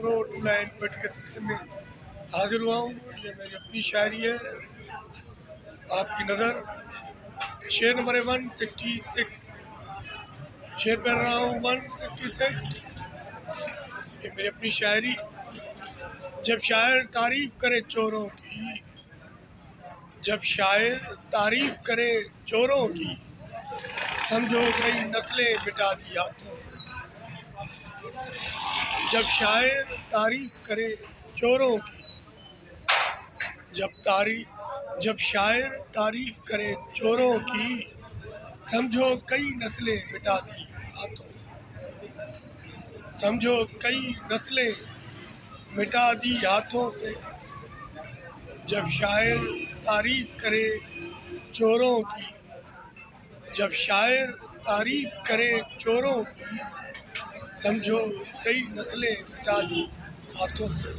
Road line پٹ کے سلسلے میں حاضر ہوا ہوں. یہ میری اپنی شاعری ہے. آپ کی نظر شعر نمبر 166 شعر پڑھ رہا ہوں. 166 یہ میری اپنی شاعری. جب شاعر تعریف کرے چوروں کی، جب شاعر تعریف کرے چوروں کی، سمجھو کئی نسلیں مٹا دی ہاتھوں. جب شاعر تعریف کرے چوروں کی، جب شاعر تعریف کرے چوروں کی، سمجھو کئی نسلیں مٹا دی ہاتھوں سے. سمجھو کئی نسلیں مٹا دی ہاتھوں سے. جب شاعر تعریف کرے چوروں کی، جب شاعر تعریف کرے چوروں کی، سمجھو کئی نسلیں مٹا دی ہاتھوں سے.